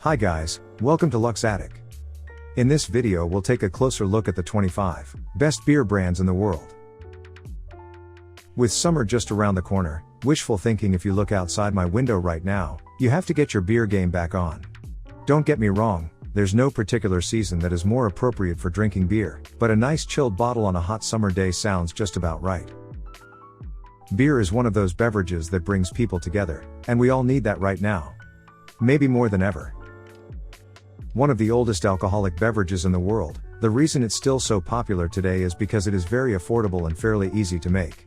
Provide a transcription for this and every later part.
Hi guys, welcome to Lux Attic. In this video we'll take a closer look at the 25 best beer brands in the world. With summer just around the corner, wishful thinking if you look outside my window right now, you have to get your beer game back on. Don't get me wrong, there's no particular season that is more appropriate for drinking beer, but a nice chilled bottle on a hot summer day sounds just about right. Beer is one of those beverages that brings people together, and we all need that right now. Maybe more than ever. One of the oldest alcoholic beverages in the world, the reason it's still so popular today is because it is very affordable and fairly easy to make.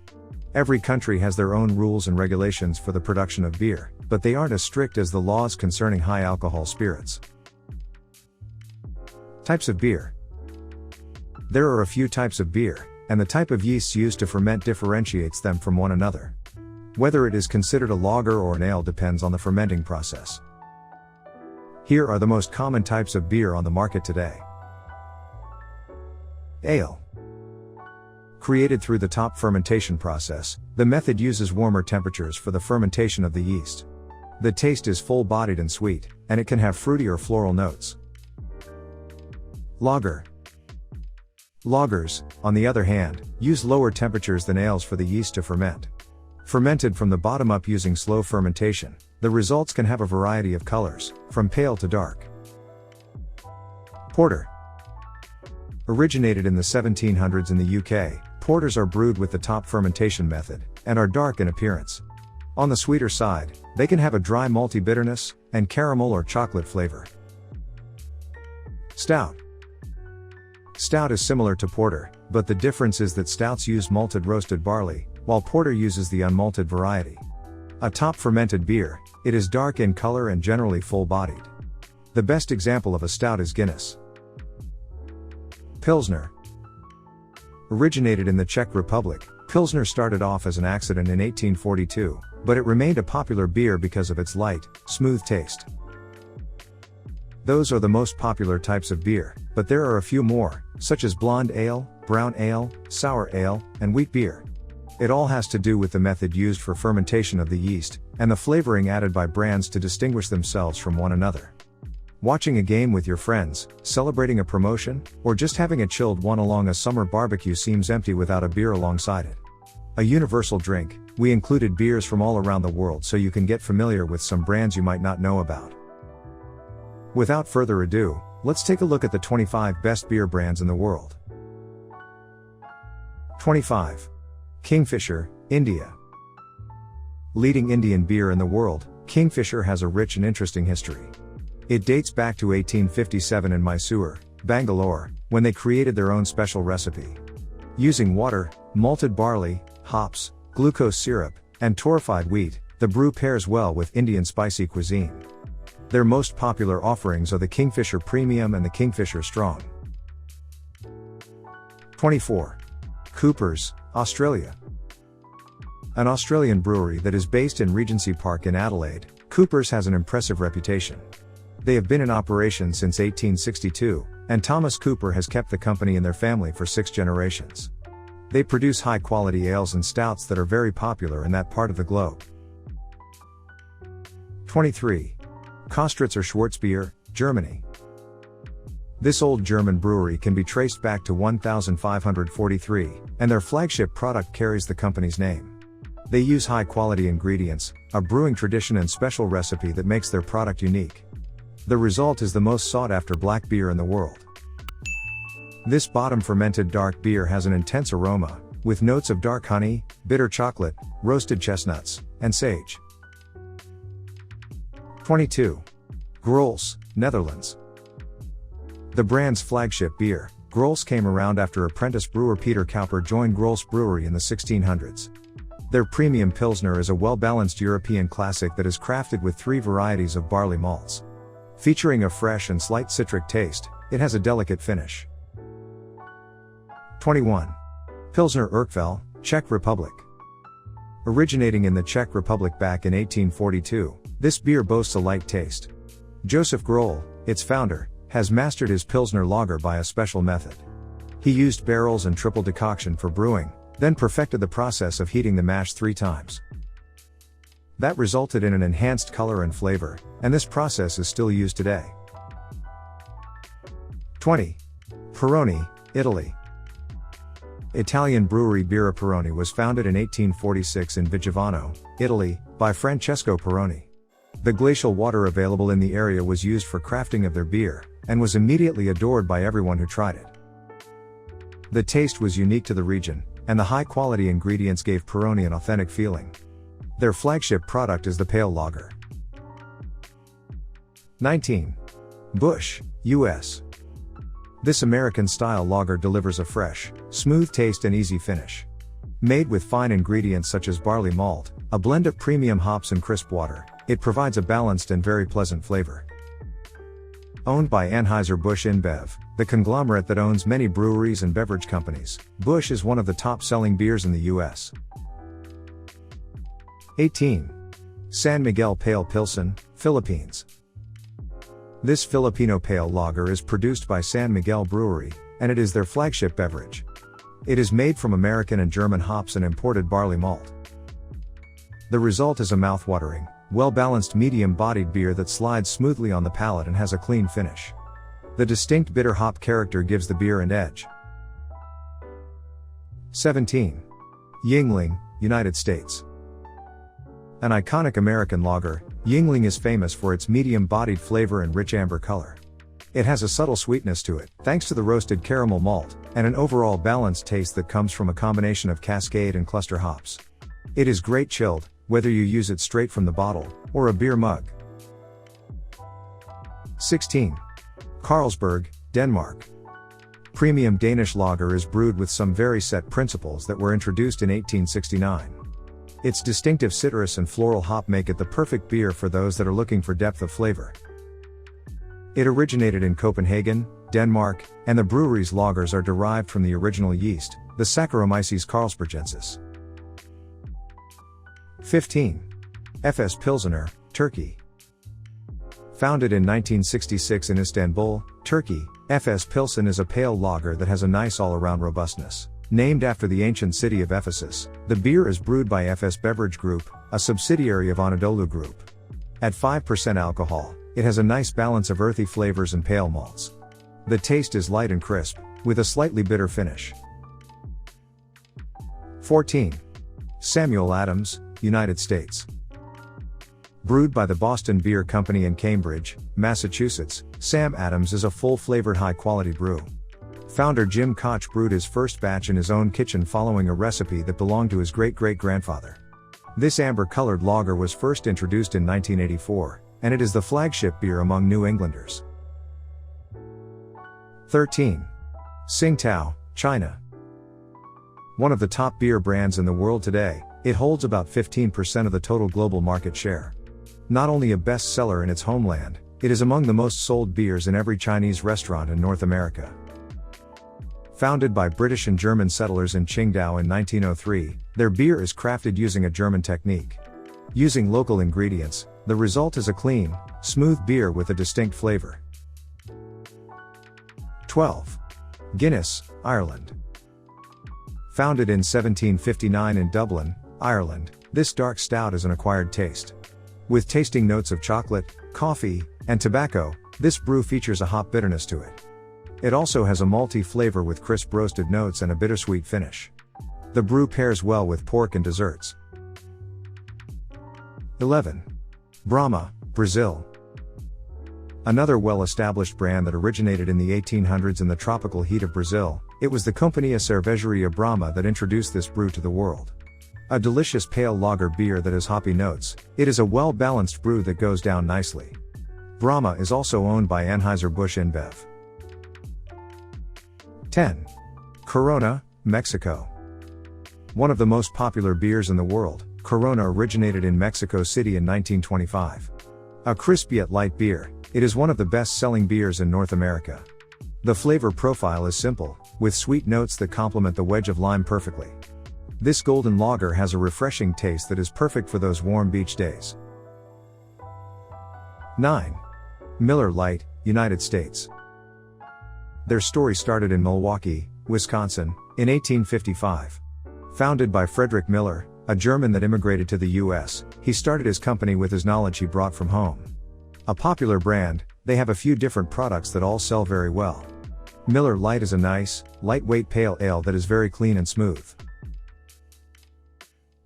Every country has their own rules and regulations for the production of beer, but they aren't as strict as the laws concerning high alcohol spirits. Types of beer. There are a few types of beer, and the type of yeasts used to ferment differentiates them from one another. Whether it is considered a lager or an ale depends on the fermenting process. Here are the most common types of beer on the market today. Ale. Created through the top fermentation process, the method uses warmer temperatures for the fermentation of the yeast. The taste is full-bodied and sweet, and it can have fruity or floral notes. Lager. Lagers, on the other hand, use lower temperatures than ales for the yeast to ferment. Fermented from the bottom up using slow fermentation, the results can have a variety of colors, from pale to dark. Porter. Originated in the 1700s in the UK, porters are brewed with the top fermentation method, and are dark in appearance. On the sweeter side, they can have a dry malty bitterness, and caramel or chocolate flavor. Stout. Stout is similar to porter, but the difference is that stouts use malted roasted barley, while porter uses the unmalted variety. A top fermented beer, it is dark in color and generally full-bodied. The best example of a stout is Guinness. Pilsner. Originated in the Czech Republic, Pilsner started off as an accident in 1842, but it remained a popular beer because of its light, smooth taste. Those are the most popular types of beer, but there are a few more, such as blonde ale, brown ale, sour ale, and wheat beer. It all has to do with the method used for fermentation of the yeast, and the flavoring added by brands to distinguish themselves from one another. Watching a game with your friends, celebrating a promotion, or just having a chilled one along a summer barbecue seems empty without a beer alongside it. A universal drink, we included beers from all around the world so you can get familiar with some brands you might not know about. Without further ado, let's take a look at the 25 best beer brands in the world. 25. Kingfisher, India. Leading Indian beer in the world, Kingfisher has a rich and interesting history. It dates back to 1857 in Mysore, Bangalore, when they created their own special recipe. Using water, malted barley, hops, glucose syrup, and torrefied wheat, the brew pairs well with Indian spicy cuisine. Their most popular offerings are the Kingfisher Premium and the Kingfisher Strong. 24. Coopers, Australia. An Australian brewery that is based in Regency Park in Adelaide, Coopers has an impressive reputation. They have been in operation since 1862, and Thomas Cooper has kept the company in their family for 6 generations. They produce high-quality ales and stouts that are very popular in that part of the globe. 23. Köstritzer Schwarzbier, Germany. This old German brewery can be traced back to 1543, and their flagship product carries the company's name. They use high-quality ingredients, a brewing tradition and special recipe that makes their product unique. The result is the most sought-after black beer in the world. This bottom-fermented dark beer has an intense aroma, with notes of dark honey, bitter chocolate, roasted chestnuts, and sage. 22. Grolsch, Netherlands. The brand's flagship beer, Grolsch, came around after apprentice brewer Peter Cowper joined Grolsch Brewery in the 1600s. Their premium Pilsner is a well-balanced European classic that is crafted with 3 varieties of barley malts. Featuring a fresh and slight citric taste, it has a delicate finish. 21. Pilsner Urquell, Czech Republic. Originating in the Czech Republic back in 1842, this beer boasts a light taste. Josef Grolsch, its founder, has mastered his Pilsner lager by a special method. He used barrels and triple decoction for brewing, then perfected the process of heating the mash 3 times. That resulted in an enhanced color and flavor, and this process is still used today. 20. Peroni, Italy. Italian brewery Birra Peroni was founded in 1846 in Vigevano, Italy, by Francesco Peroni. The glacial water available in the area was used for crafting of their beer, and was immediately adored by everyone who tried it. The taste was unique to the region, and the high-quality ingredients gave Peroni an authentic feeling. Their flagship product is the pale lager. 19. Busch, US. This American-style lager delivers a fresh, smooth taste and easy finish. Made with fine ingredients such as barley malt, a blend of premium hops and crisp water, it provides a balanced and very pleasant flavor. Owned by Anheuser-Busch InBev, the conglomerate that owns many breweries and beverage companies, Busch is one of the top-selling beers in the US. 18. San Miguel Pale Pilsen, Philippines. This Filipino pale lager is produced by San Miguel Brewery, and it is their flagship beverage. It is made from American and German hops and imported barley malt. The result is a mouth-watering, well-balanced medium-bodied beer that slides smoothly on the palate and has a clean finish. The distinct bitter hop character gives the beer an edge. 17. Yuengling, United States. An iconic American lager, Yuengling is famous for its medium-bodied flavor and rich amber color. It has a subtle sweetness to it, thanks to the roasted caramel malt, and an overall balanced taste that comes from a combination of Cascade and cluster hops. It is great chilled, whether you use it straight from the bottle, or a beer mug. 16. Carlsberg, Denmark. Premium Danish lager is brewed with some very set principles that were introduced in 1869. Its distinctive citrus and floral hop make it the perfect beer for those that are looking for depth of flavor. It originated in Copenhagen, Denmark, and the brewery's lagers are derived from the original yeast, the Saccharomyces carlsbergensis. 15. Efes Pilsener, Turkey. Founded in 1966 in Istanbul, Turkey, Efes Pilsen is a pale lager that has a nice all-around robustness. Named after the ancient city of Ephesus, the beer is brewed by Efes Beverage Group, a subsidiary of Anadolu Group. At 5% alcohol, it has a nice balance of earthy flavors and pale malts. The taste is light and crisp, with a slightly bitter finish. 14. Samuel Adams, United States. Brewed by the Boston Beer Company in Cambridge, Massachusetts, Sam Adams is a full-flavored high-quality brew. Founder Jim Koch brewed his first batch in his own kitchen following a recipe that belonged to his great-great-grandfather. This amber-colored lager was first introduced in 1984, and it is the flagship beer among New Englanders. 13. Tsingtao, China. One of the top beer brands in the world today, it holds about 15% of the total global market share. Not only a bestseller in its homeland, it is among the most sold beers in every Chinese restaurant in North America. Founded by British and German settlers in Tsingtao in 1903, their beer is crafted using a German technique. Using local ingredients, the result is a clean, smooth beer with a distinct flavor. 12. Guinness, Ireland. Founded in 1759 in Dublin, Ireland, this dark stout is an acquired taste. With tasting notes of chocolate, coffee, and tobacco, this brew features a hop bitterness to it. It also has a malty flavor with crisp roasted notes and a bittersweet finish. The brew pairs well with pork and desserts. 11. Brahma, Brazil. Another well-established brand that originated in the 1800s in the tropical heat of Brazil, it was the Companhia Cervejaria Brahma that introduced this brew to the world. A delicious pale lager beer that has hoppy notes, it is a well-balanced brew that goes down nicely. Brahma is also owned by Anheuser-Busch InBev. 10. Corona, Mexico. One of the most popular beers in the world, Corona originated in Mexico City in 1925. A crisp yet light beer, it is one of the best-selling beers in North America. The flavor profile is simple, with sweet notes that complement the wedge of lime perfectly. This golden lager has a refreshing taste that is perfect for those warm beach days. 9. Miller Lite, United States. Their story started in Milwaukee, Wisconsin, in 1855. Founded by Frederick Miller, a German that immigrated to the US, he started his company with his knowledge he brought from home. A popular brand, they have a few different products that all sell very well. Miller Lite is a nice, lightweight pale ale that is very clean and smooth.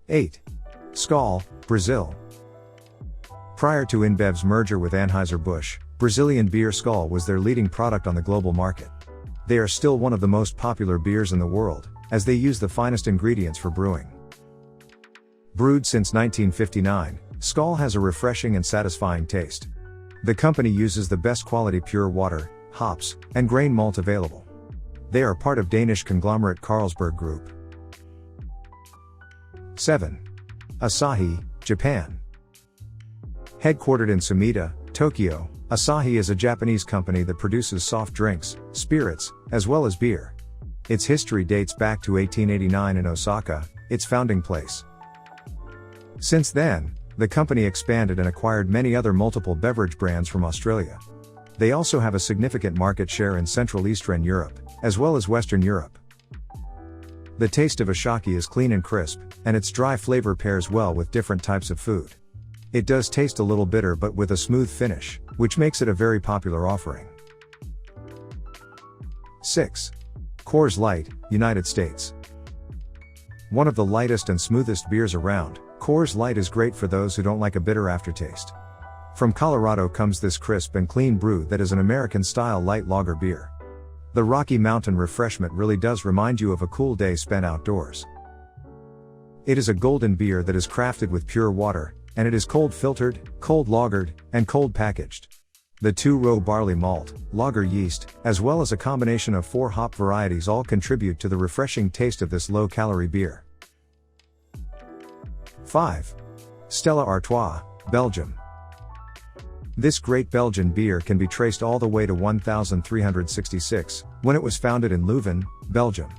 8. Skol, Brazil. Prior to InBev's merger with Anheuser-Busch, Brazilian beer Skol was their leading product on the global market. They are still one of the most popular beers in the world, as they use the finest ingredients for brewing. Brewed since 1959, Skol has a refreshing and satisfying taste. The company uses the best quality pure water, hops, and grain malt available. They are part of Danish conglomerate Carlsberg Group. 7. Asahi, Japan. Headquartered in Sumida, Tokyo, Asahi is a Japanese company that produces soft drinks, spirits, as well as beer. Its history dates back to 1889 in Osaka, its founding place. Since then, the company expanded and acquired many other multiple beverage brands from Australia. They also have a significant market share in Central Eastern Europe, as well as Western Europe. The taste of Asahi is clean and crisp, and its dry flavor pairs well with different types of food. It does taste a little bitter but with a smooth finish, which makes it a very popular offering. 6. Coors Light, United States. One of the lightest and smoothest beers around, Coors Light is great for those who don't like a bitter aftertaste. From Colorado comes this crisp and clean brew that is an American-style light lager beer. The Rocky Mountain refreshment really does remind you of a cool day spent outdoors. It is a golden beer that is crafted with pure water, and it is cold filtered, cold lagered, and cold packaged. The 2-row barley malt, lager yeast, as well as a combination of 4 hop varieties all contribute to the refreshing taste of this low-calorie beer. 5. Stella Artois, Belgium. This great Belgian beer can be traced all the way to 1366, when it was founded in Leuven, Belgium.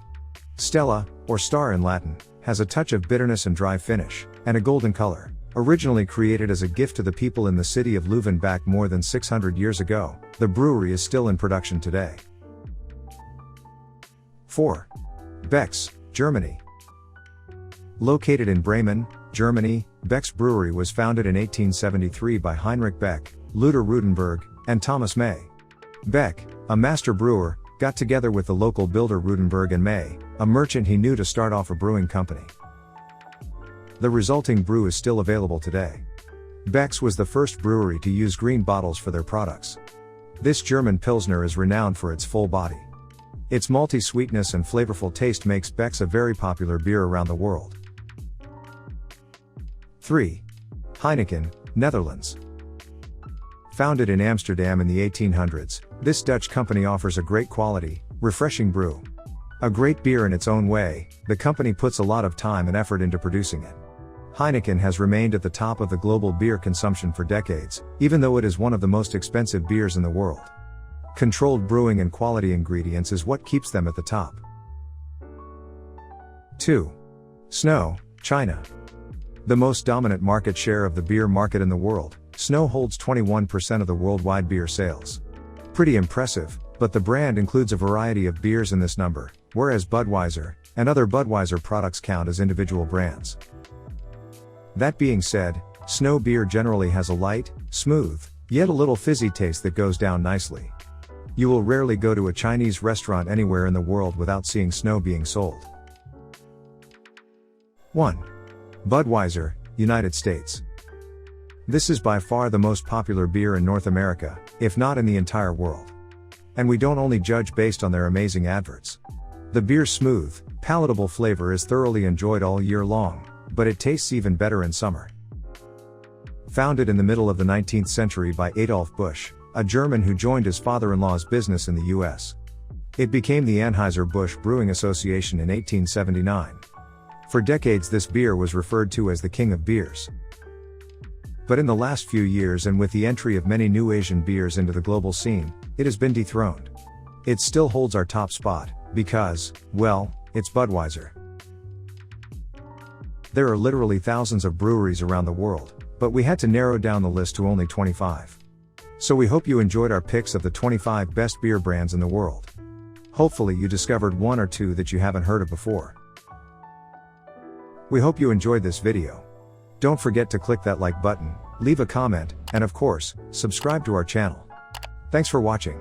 Stella, or star in Latin, has a touch of bitterness and dry finish, and a golden color. Originally created as a gift to the people in the city of Leuven back more than 600 years ago, the brewery is still in production today. 4. Becks, Germany. Located in Bremen, Germany, Becks Brewery was founded in 1873 by Heinrich Beck, Luder Rudenberg, and Thomas May. Beck, a master brewer, got together with the local builder Rudenberg and May, a merchant he knew, to start off a brewing company. The resulting brew is still available today. Becks was the first brewery to use green bottles for their products. This German Pilsner is renowned for its full body. Its malty sweetness and flavorful taste makes Becks a very popular beer around the world. 3. Heineken, Netherlands. Founded in Amsterdam in the 1800s, this Dutch company offers a great quality, refreshing brew. A great beer in its own way, the company puts a lot of time and effort into producing it. Heineken has remained at the top of the global beer consumption for decades, even though it is one of the most expensive beers in the world. Controlled brewing and quality ingredients is what keeps them at the top. 2. Snow, China. The most dominant market share of the beer market in the world, Snow holds 21% of the worldwide beer sales. Pretty impressive, but the brand includes a variety of beers in this number, whereas Budweiser and other Budweiser products count as individual brands. That being said, Snow beer generally has a light, smooth, yet a little fizzy taste that goes down nicely. You will rarely go to a Chinese restaurant anywhere in the world without seeing Snow being sold. 1. Budweiser, United States. This is by far the most popular beer in North America, if not in the entire world. And we don't only judge based on their amazing adverts. The beer's smooth, palatable flavor is thoroughly enjoyed all year long, but it tastes even better in summer. Founded in the middle of the 19th century by Adolf Busch, a German who joined his father-in-law's business in the US. It became the Anheuser-Busch Brewing Association in 1879. For decades this beer was referred to as the king of beers. But in the last few years, and with the entry of many new Asian beers into the global scene, it has been dethroned. It still holds our top spot, because, well, it's Budweiser. There are literally thousands of breweries around the world, but we had to narrow down the list to only 25. So we hope you enjoyed our picks of the 25 best beer brands in the world. Hopefully you discovered one or two that you haven't heard of before. We hope you enjoyed this video. Don't forget to click that like button, leave a comment, and of course, subscribe to our channel. Thanks for watching.